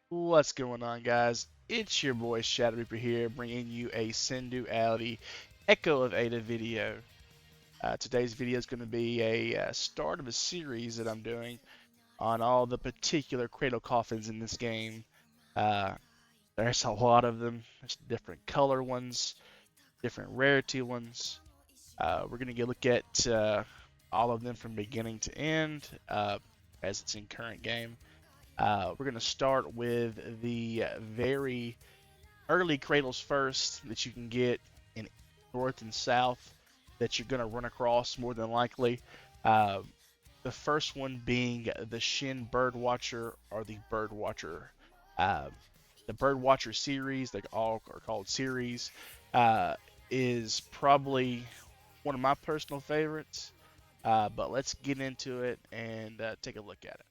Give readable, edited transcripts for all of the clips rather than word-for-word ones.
What's going on, guys? It's your boy Shadow Reaper here, bringing you a Synduality Echo of Ada video. Today's video is going to be a start of a series that I'm doing on all the particular cradle coffins in this game. Uh, there's a lot of them. There's different color ones, different rarity ones. We're going to look at all of them from beginning to end, as it's in current game. We're going to start with the very early cradles first that you can get in north and south that you're going to run across more than likely. Uh, the first one being the ShinBirdwatcher or the Birdwatcher. Uh, the Birdwatcher series, they all are called series, uh, is probably one of my personal favorites. But let's get into it and take a look at it.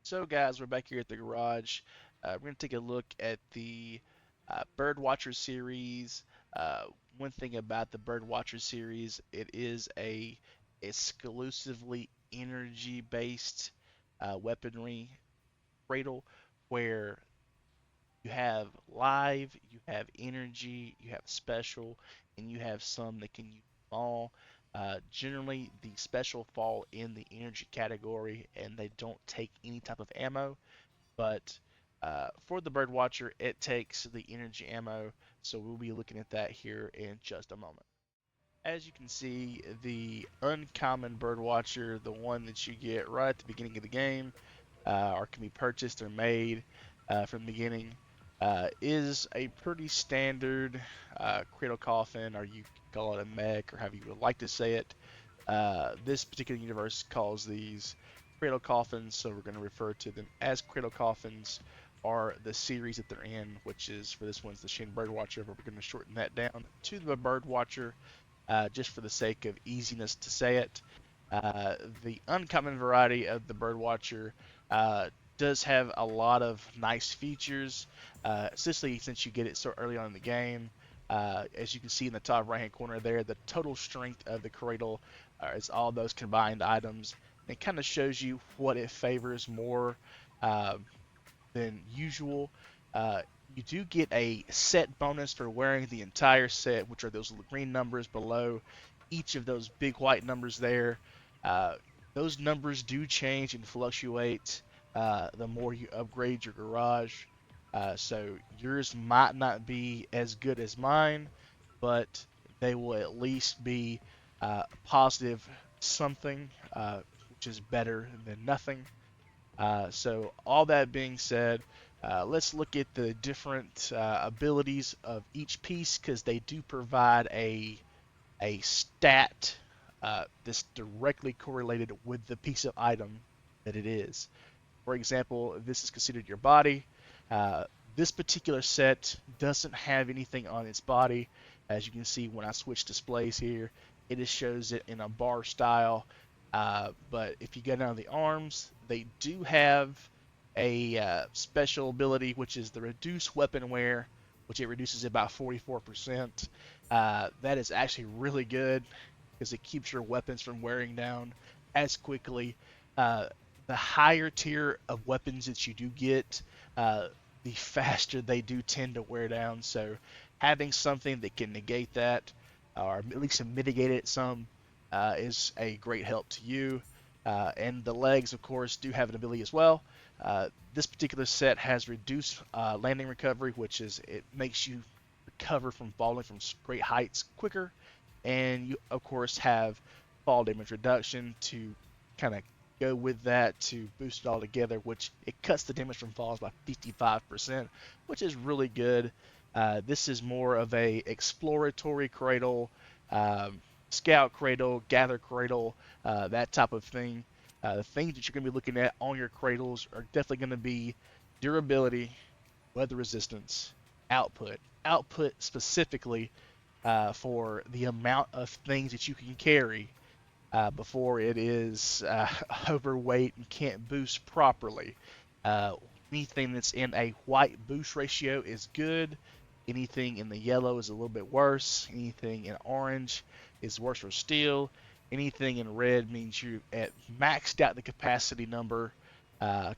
So, guys, we're back here at the garage. We're going to take a look at the Birdwatcher series. Uh, One thing about the Birdwatcher series, it is a exclusively energy-based weaponry cradle where you have live, you have energy, you have special, and you have some that can use all. Generally, the special fall in the energy category, and they don't take any type of ammo. But for the Birdwatcher, it takes the energy ammo, so we'll be looking at that here in just a moment. As you can see, the uncommon Birdwatcher, the one that you get right at the beginning of the game, or can be purchased or made from the beginning, is a pretty standard cradle coffin, or you call it a mech, or however you would like to say it. This particular universe calls these cradle coffins, so we're going to refer to them as cradle coffins, or the series that they're in, which is for this one's the ShinBirdwatcher, but we're going to shorten that down to the Birdwatcher just for the sake of easiness to say it. The uncommon variety of the Birdwatcher does have a lot of nice features, especially since you get it so early on in the game. As you can see in the top right hand corner there, the total strength of the cradle is all those combined items. It kind of shows you what it favors more uh, than usual. Uh, you do get a set bonus for wearing the entire set, which are those green numbers below each of those big white numbers there. Uh, those numbers do change and fluctuate the more you upgrade your garage. So yours might not be as good as mine, but they will at least be positive something, which is better than nothing. So all that being said, let's look at the different abilities of each piece because they do provide a stat that's directly correlated with the piece of item that it is. For example, this is considered your body. Uh, this particular set doesn't have anything on its body. As you can see when I switch displays here, it just shows it in a bar style. But if you go down to the arms, they do have a special ability, which is the reduced weapon wear, which it reduces it by 44%. That is actually really good because it keeps your weapons from wearing down as quickly. Uh, the higher tier of weapons that you do get, the faster they do tend to wear down. So having something that can negate that, or at least mitigate it some, is a great help to you. And the legs, of course, do have an ability as well. This particular set has reduced landing recovery, which is it makes you recover from falling from great heights quicker. And you, of course, have fall damage reduction to kind of go with that to boost it all together, which it cuts the damage from falls by 55%, which is really good. This is more of a exploratory cradle, scout cradle, gather cradle, that type of thing. The things that you're going to be looking at on your cradles are definitely going to be durability, weather resistance, output. Output specifically for the amount of things that you can carry before it is overweight and can't boost properly. Uh, Anything that's in a white boost ratio is good. Anything in the yellow is a little bit worse. Anything in orange is worse for steel. Anything in red means you at maxed out the capacity number.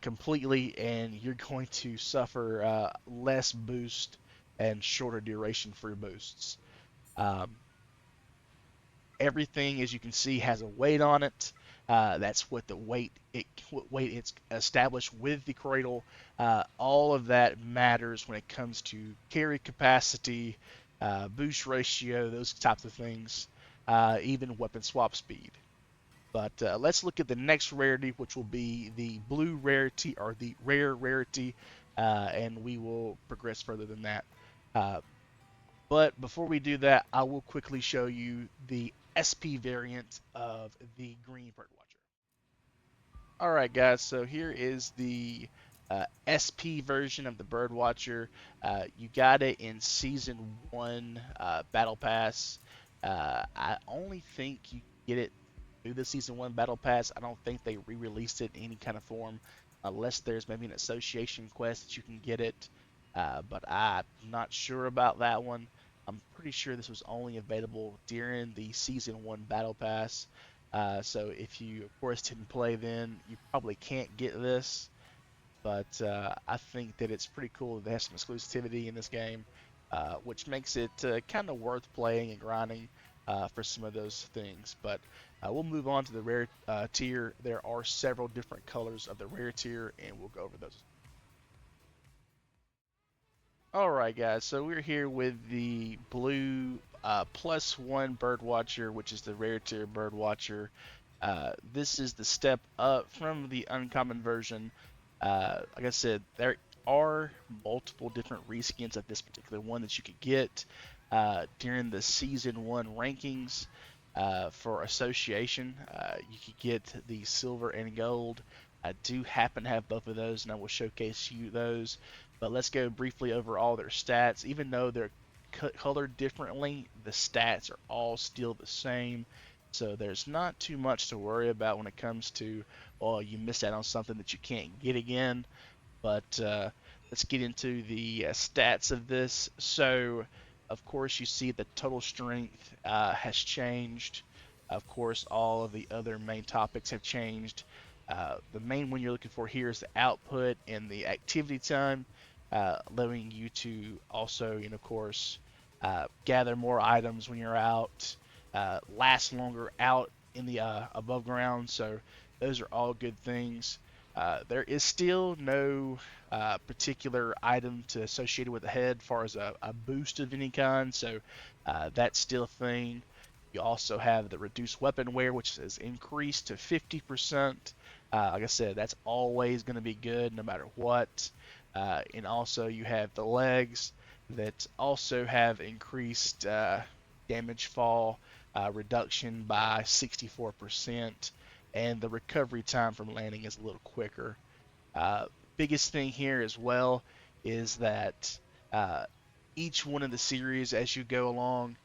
completely, and you're going to suffer less boost and shorter duration for your boosts. Um, Everything, as you can see, has a weight on it. That's what the weight what weight it's established with the cradle. All of that matters when it comes to carry capacity, boost ratio, those types of things, even weapon swap speed. But let's look at the next rarity, which will be the blue rarity or the rare rarity, and we will progress further than that. Uh, but before we do that, I will quickly show you the SP variant of the green Birdwatcher. All right, guys. So here is the SP version of the Birdwatcher. You got it in Season One Battle Pass. I only think you get it through the Season One Battle Pass. I don't think they re-released it in any kind of form, unless there's maybe an association quest that you can get it. But I'm not sure about that one. I'm pretty sure this was only available during the Season One Battle Pass. So if you, of course, didn't play then, you probably can't get this. But I think that it's pretty cool that they have some exclusivity in this game, which makes it kind of worth playing and grinding for some of those things. But we'll move on to the rare tier. There are several different colors of the rare tier, and we'll go over those. Alright guys, so we're here with the blue +1 Birdwatcher, which is the rare tier Birdwatcher. This is the step up from the uncommon version. Like I said, there are multiple different reskins of this particular one that you could get during the Season 1 rankings. For Association, you could get the silver and gold. I do happen to have both of those, and I will showcase you those. But let's go briefly over all their stats. Even though they're colored differently, the stats are all still the same. So there's not too much to worry about when it comes to, oh, you missed out on something that you can't get again. But let's get into the stats of this. So, of course, you see the total strength has changed. Of course, all of the other main topics have changed. The main one you're looking for here is the output and the activity time, allowing you to also, of course, gather more items when you're out, last longer out in the above ground. So those are all good things. There is still no particular item to associated with the head as far as a boost of any kind, so that's still a thing. You also have the reduced weapon wear, which is increased to 50%. Like I said, that's always going to be good no matter what. And also you have the legs that also have increased damage fall reduction by 64%, and the recovery time from landing is a little quicker. Biggest thing here as well is that uh, each one of the series, as you go along,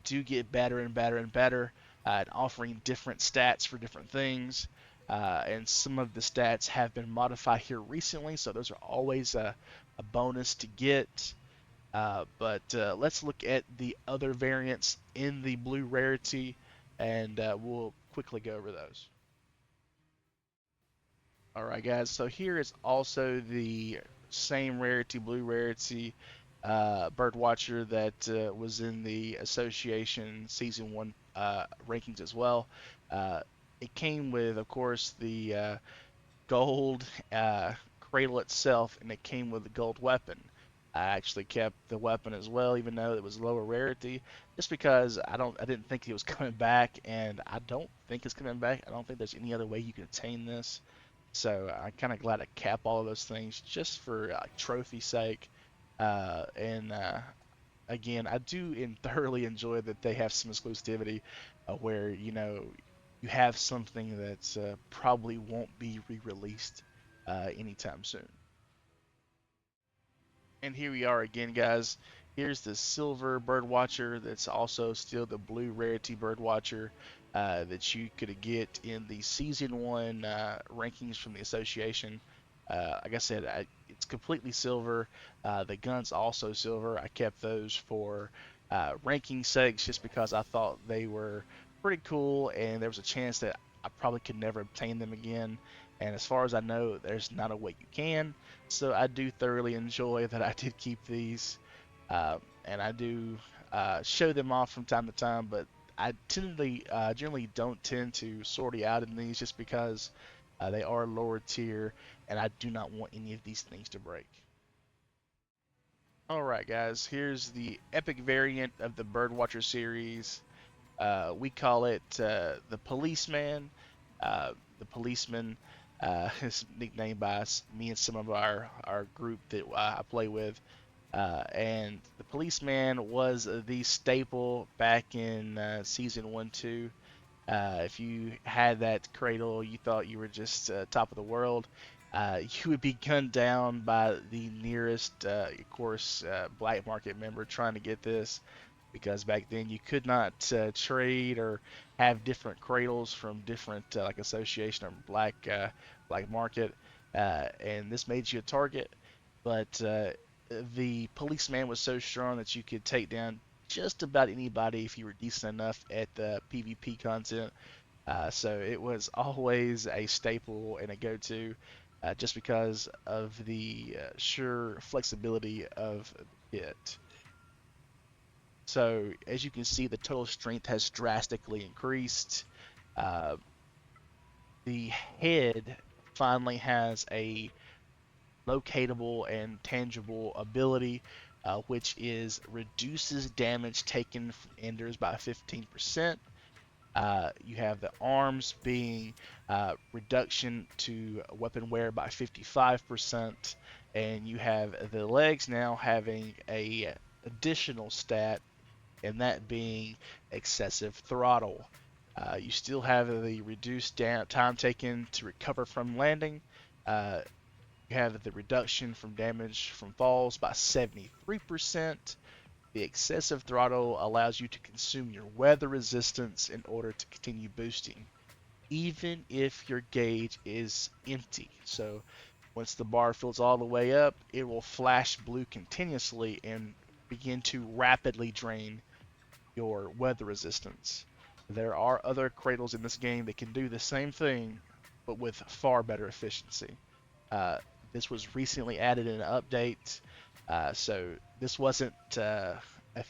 do get better and better and better, at offering different stats for different things. And some of the stats have been modified here recently, so those are always a bonus to get. But let's look at the other variants in the blue rarity, and we'll quickly go over those. Alright guys, so here is also the same rarity, blue rarity, Birdwatcher that was in the Association Season 1 rankings as well. Uh, it came with, of course, the gold cradle itself, and it came with the gold weapon. I actually kept the weapon as well, even though it was lower rarity, just because I didn't think it was coming back, and I don't think it's coming back. I don't think there's any other way you can attain this. So I'm kind of glad to cap all of those things just for trophy sake. And again, I do thoroughly enjoy that they have some exclusivity where you have something that probably won't be re-released anytime soon. And here we are again, guys. Here's the silver Birdwatcher that's also still the blue rarity Birdwatcher that you could get in the Season 1 rankings from the Association. Like I said, it's completely silver. The gun's also silver. I kept those for ranking sakes just because I thought they were pretty cool, and there was a chance that I probably could never obtain them again. And as far as I know, there's not a way you can. So I do thoroughly enjoy that I did keep these, and I do show them off from time to time. But I generally don't tend to sortie out in these just because they are lower tier, and I do not want any of these things to break. Alright guys, here's the epic variant of the Birdwatcher series. We call it the Policeman. The Policeman is nicknamed by me and some of our group that I play with. And the Policeman was the staple back in Season 1 2. If you had that Cradle, you thought you were just top of the world. You would be gunned down by the nearest, of course, black market member trying to get this, because back then you could not trade or have different cradles from different like association or black market, and this made you a target. But the Policeman was so strong that you could take down just about anybody if you were decent enough at the PvP content. So it was always a staple and a go-to, just because of the sheer flexibility of the kit. So as you can see, the total strength has drastically increased. Uh, the head finally has a locatable and tangible ability, which is reduces damage taken from enders by 15%. You have the arms being reduction to weapon wear by 55%, and you have the legs now having a additional stat, and that being excessive throttle. You still have the reduced time taken to recover from landing. Uh, you have the reduction from damage from falls by 73%. The excessive throttle allows you to consume your weather resistance in order to continue boosting, even if your gauge is empty. So once the bar fills all the way up, it will flash blue continuously and begin to rapidly drain your weather resistance. There are other cradles in this game that can do the same thing, but with far better efficiency. Uh, this was recently added in an update, so this wasn't a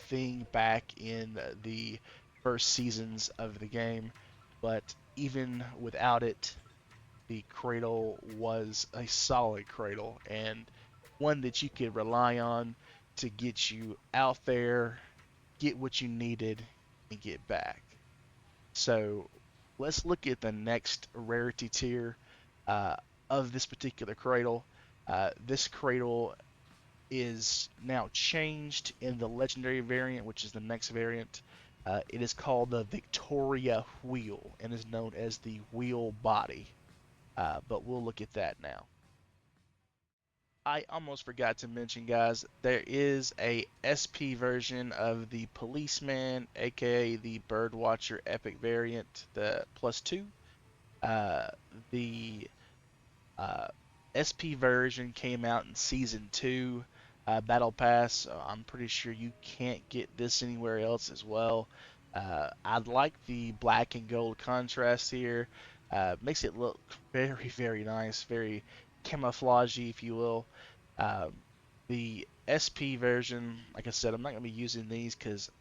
thing back in the first seasons of the game, but even without it, the cradle was a solid cradle and one that you could rely on to get you out there, get what you needed, and get back. So let's look at the next rarity tier uh, of this particular cradle. This cradle is now changed in the legendary variant, which is the next variant. It is called the Victoria Wheel and is known as the Wheel Body. But we'll look at that now. I almost forgot to mention, guys, there is a SP version of the Policeman, aka the Birdwatcher Epic variant, the plus two. Uh, the uh, SP version came out in Season 2 Battle Pass, so I'm pretty sure you can't get this anywhere else as well. I like the black and gold contrast here. Makes it look very, very nice, very camouflagey, if you will. Um, the SP version, like I said, I'm not going to be using these because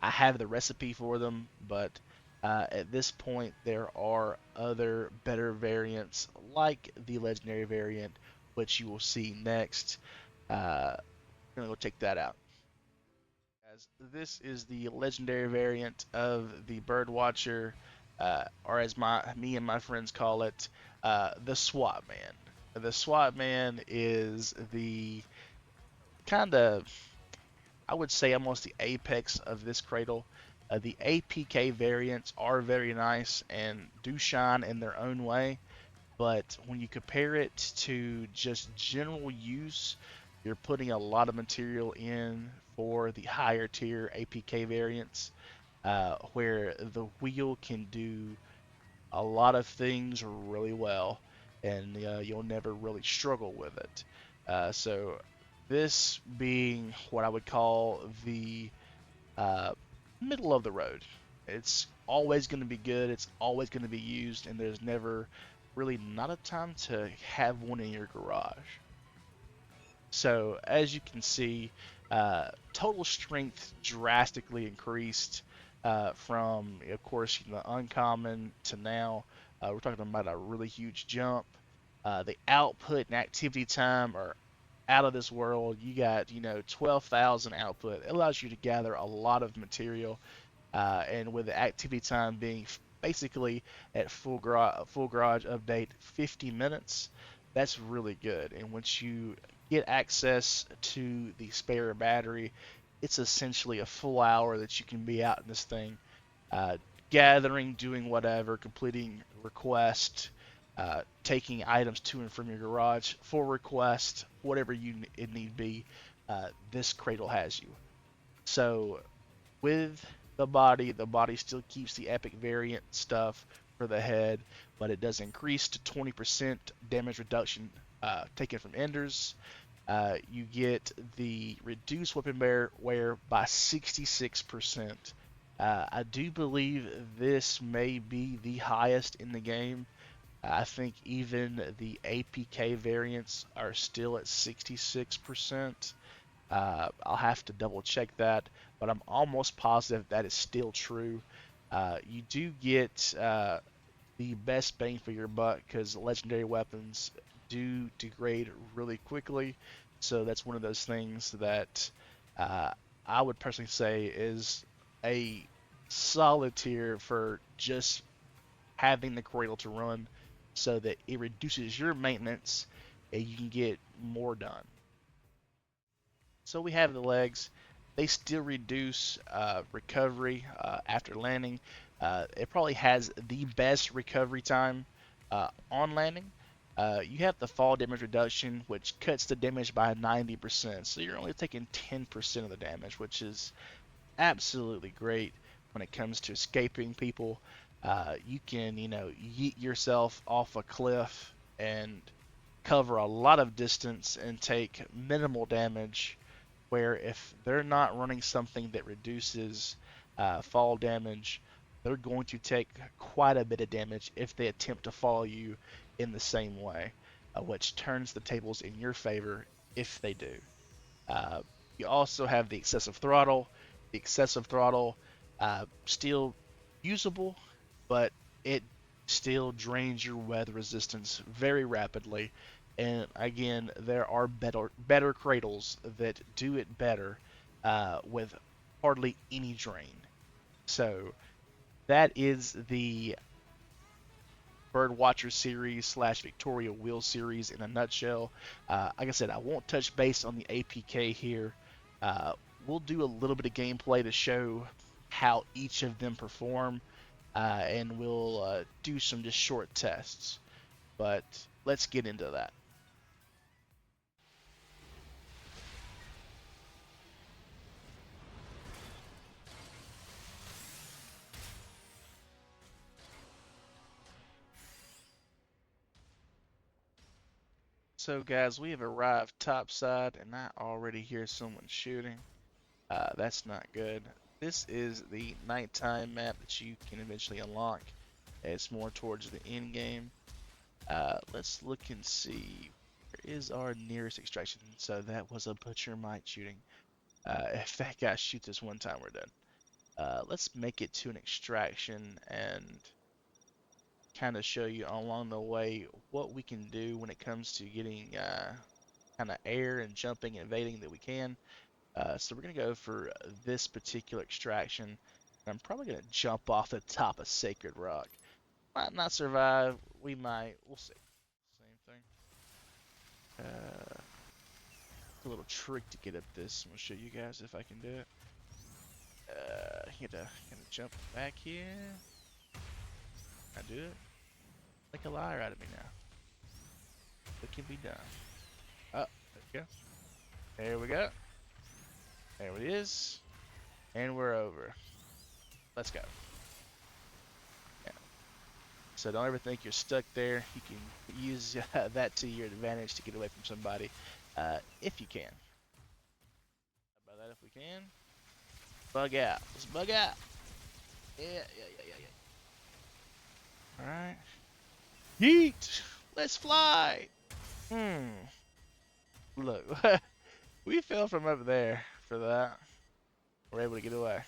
I have the recipe for them, but at this point there are other better variants like the legendary variant, which you will see next. We're gonna go check that out. Guys, this is the legendary variant of the Birdwatcher, or as me and my friends call it, the SWATMAN. The SWATMAN is the kind of, I would say, almost the apex of this cradle. The APK variants are very nice and do shine in their own way, but when you compare it to just general use, you're putting a lot of material in for the higher tier APK variants, where the wheel can do a lot of things really well, and you'll never really struggle with it. So this being what I would call the uh, middle of the road. It's always going to be good. It's always going to be used, and there's never really not a time to have one in your garage. So as you can see, total strength drastically increased from, of course, uncommon to now. We're talking about a really huge jump. The output and activity time are out of this world. You got 12,000 output. It allows you to gather a lot of material, and with the activity time being basically at full garage update 50 minutes, that's really good. And once you get access to the spare battery, it's essentially a full hour that you can be out in this thing, uh, gathering, doing whatever, completing request, taking items to and from your garage for request, whatever it need be. This Cradle has you. So with the body still keeps the epic variant stuff for the head, but it does increase to 20% damage reduction taken from enders. You get the reduced weapon wear by 66%. I do believe this may be the highest in the game. I think even the APK variants are still at 66%. I'll have to double check that, but I'm almost positive that is still true. You do get the best bang for your buck because legendary weapons do degrade really quickly. So that's one of those things that uh, I would personally say is a solid tier for just having the Cradle to run so that it reduces your maintenance and you can get more done. So we have the legs. They still reduce recovery after landing. It probably has the best recovery time on landing. You have the fall damage reduction, which cuts the damage by 90%. So you're only taking 10% of the damage, which is absolutely great when it comes to escaping people. You can, yeet yourself off a cliff and cover a lot of distance and take minimal damage, where if they're not running something that reduces fall damage, they're going to take quite a bit of damage if they attempt to follow you in the same way, which turns the tables in your favor if they do. Uh, you also have the excessive throttle. The excessive throttle still usable, but it still drains your weather resistance very rapidly. And again, there are better cradles that do it better with hardly any drain. So that is the Birdwatcher series slash Victoria Wheel series in a nutshell. Like I said, I won't touch base on the APK here. Uh, we'll do a little bit of gameplay to show how each of them perform, and we'll do some just short tests. But let's get into that. So guys, we have arrived topside, and I already hear someone shooting. That's not good. This is the nighttime map that you can eventually unlock. It's more towards the end game. Let's look and see. Where is our nearest extraction? So that was a butcher mite shooting. If that guy shoots us one time, we're done. Let's make it to an extraction and kind of show you along the way what we can do when it comes to getting kind of air and jumping and evading that we can. So we're going to go for this particular extraction. I'm probably going to jump off the top of Sacred Rock. Might not survive. We might. We'll see. Same thing. A little trick to get up this. I'm going to show you guys if I can do it. You gotta jump back here. I do it. Make a liar out of me now. What can be done? Oh, there we go. There we go. There it is. And we're over. Let's go. Yeah. So don't ever think you're stuck there. You can use that to your advantage to get away from somebody, if you can. How about that if we can? Bug out. Let's bug out. Yeah. All right. Yeet. Let's fly. Look, we fell from up there for that. We're able to get away.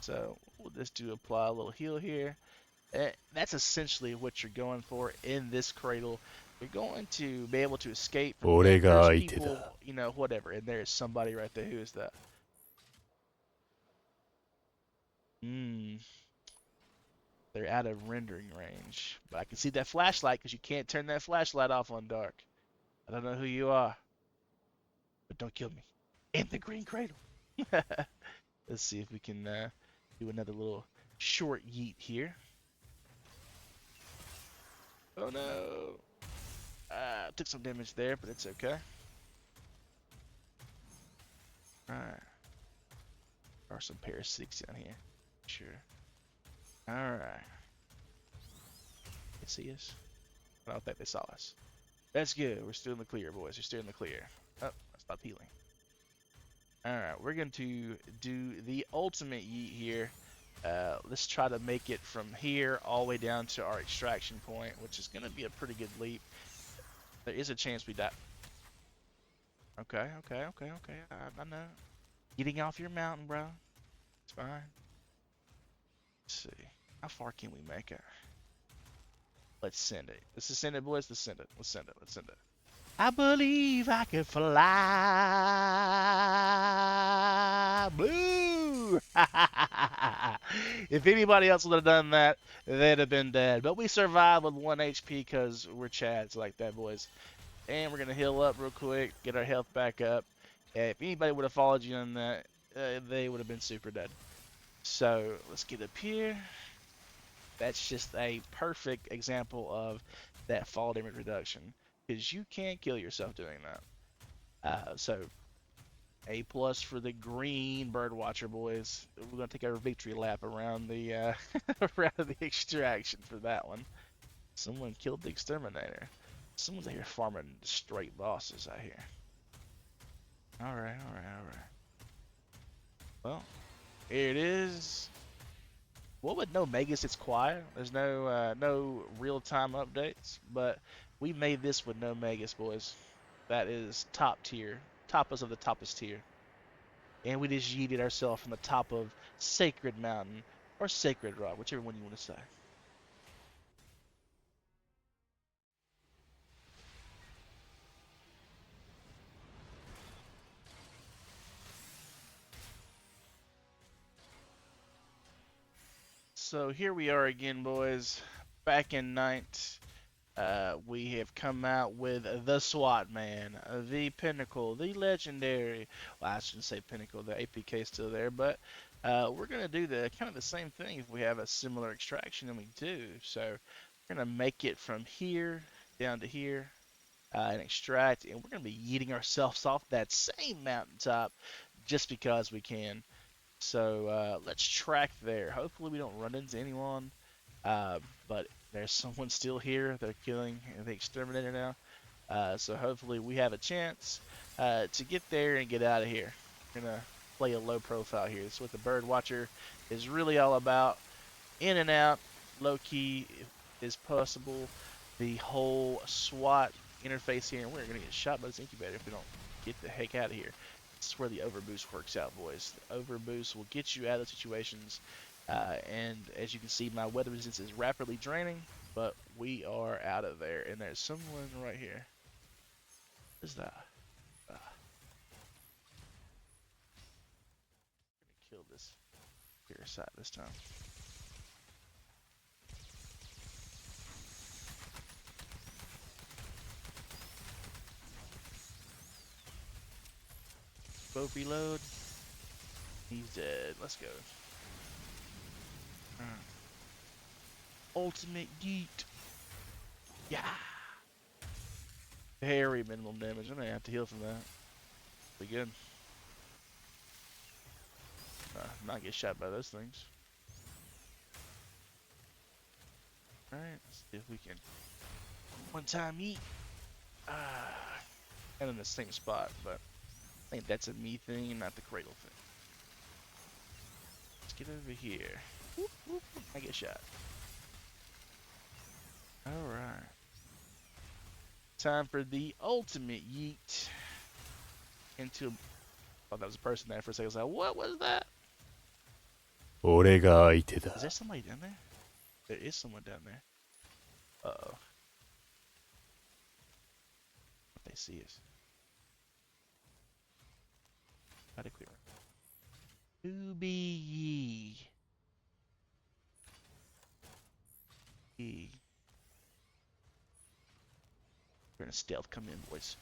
So we'll just apply a little heal here. That's essentially what you're going for in this cradle. You're going to be able to escape from campers, people, whatever. And there's somebody right there. Who is that? They're out of rendering range. But I can see that flashlight because you can't turn that flashlight off on dark. I don't know who you are, but don't kill me. In the green cradle. Let's see if we can do another little short yeet here. Oh no! Took some damage there, but it's okay. Alright. There are some parasitics down here. Sure. Alright. They see us? I don't think they saw us. That's good. We're still in the clear, boys. We're still in the clear. Oh, I stopped healing. Alright, we're going to do the ultimate yeet here. Let's try to make it from here all the way down to our extraction point, which is going to be a pretty good leap. There is a chance we die. Okay. I know. Getting off your mountain, bro. It's fine. Let's see. How far can we make it? Let's send it. Let's send it, boys. Let's send it. Let's send it. I believe I can fly. Blue. If anybody else would have done that, they'd have been dead. But we survived with 1 HP because we're Chads like that, boys. And we're going to heal up real quick, get our health back up. If anybody would have followed you on that, they would have been super dead. So let's get up here. That's just a perfect example of that fall damage reduction, because you can't kill yourself doing that. So A+ for the green Birdwatcher, boys. We're gonna take our victory lap around the around the extraction for that one. Someone killed the exterminator. Someone's out here farming straight bosses out here. All right. Well, here it is. Well, with no Megas, it's quiet. There's no real-time updates, but we made this with no Megas, boys. That is top tier, toppest of the toppest tier. And we just yeeted ourselves from the top of Sacred Mountain, or Sacred Rock, whichever one you want to say. So here we are again, boys. Back in night. We have come out with the SWATMAN, the Pinnacle, the Legendary. Well, I shouldn't say Pinnacle. The APK is still there, but we're gonna do the kind of the same thing if we have a similar extraction, and we do. So we're gonna make it from here down to here and extract, and we're gonna be yeeting ourselves off that same mountaintop just because we can. So let's track there. Hopefully we don't run into anyone. But there's someone still here. They're killing the exterminator now. So hopefully we have a chance to get there and get out of here. We're gonna play a low profile here. That's what the Birdwatcher is really all about. In and out, low key is possible. The whole SWAT interface here, and we're gonna get shot by this incubator if we don't get the heck out of here. This is where the overboost works out, boys. The overboost will get you out of situations. And as you can see, my weather resistance is rapidly draining, but we are out of there. And there's someone right here. What is that? I'm gonna kill this parasite this time. Both reload. He's dead. Let's go. Ultimate yeet. Yeah. Very minimum damage. I'm gonna have to heal from that. Be good. Not get shot by those things. Alright, let's see if we can one time eat. And in the same spot, but I think that's a me thing and not the cradle thing. Let's get over here. Whoop, whoop, I get shot. Alright. Time for the ultimate yeet into. Oh, that was a person there for a second. I was like, what was that? 俺が相手 Is だ。 there somebody down there? There is someone down there. Uh-oh. They see us. How to clear. Who be ye? Ye. We're gonna stealth come in, boys.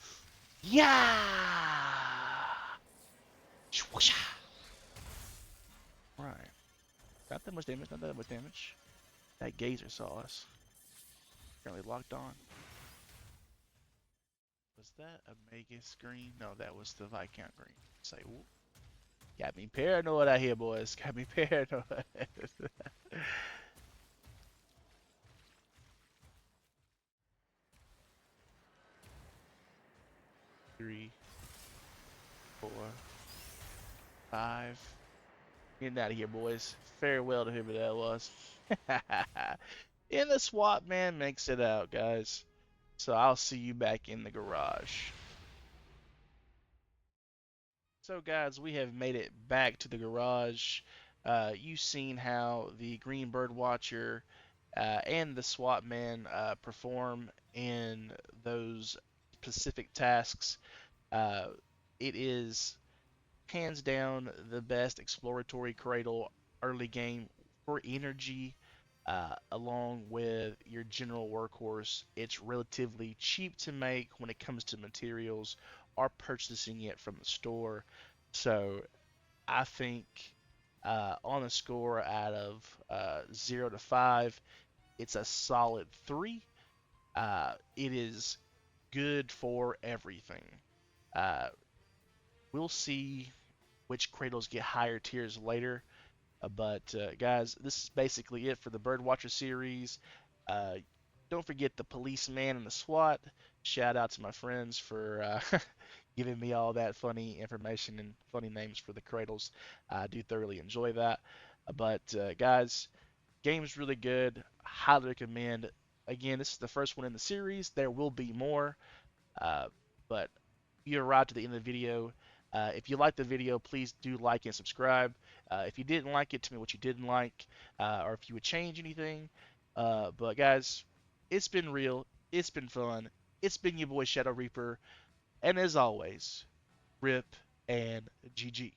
Yeah! Shwoosha! Right. Not that much damage, not that much damage. That gazer saw us. Apparently locked on. Was that a Magus green? No, that was the Viscount green. Say, whoop. Got me paranoid out here, boys. Got me paranoid. 3, 4, 5. Getting out of here, boys. Farewell to whoever that was. And the SWATMAN makes it out, guys. So I'll see you back in the garage. So, guys, we have made it back to the garage. You've seen how the Green Birdwatcher and the SWATMAN perform in those specific tasks. Uh, it is hands down the best exploratory cradle early game for energy, along with your general workhorse. It's relatively cheap to make when it comes to materials or purchasing it from the store. So I think on a score out of 0 to 5, it's a solid 3. It is good for everything. Uh, we'll see which cradles get higher tiers later. But guys, this is basically it for the Birdwatcher series. Uh, don't forget the policeman and the SWAT. Shout out to my friends for giving me all that funny information and funny names for the cradles. I do thoroughly enjoy that. But guys, game's really good. Highly recommend. Again, this is the first one in the series. There will be more. Uh, but you arrived to the end of the video. If you liked the video, please do like and subscribe. If you didn't like it, tell me what you didn't like, or if you would change anything. But guys, it's been real. It's been fun. It's been your boy Shadow Reaper. And as always, rip and GG.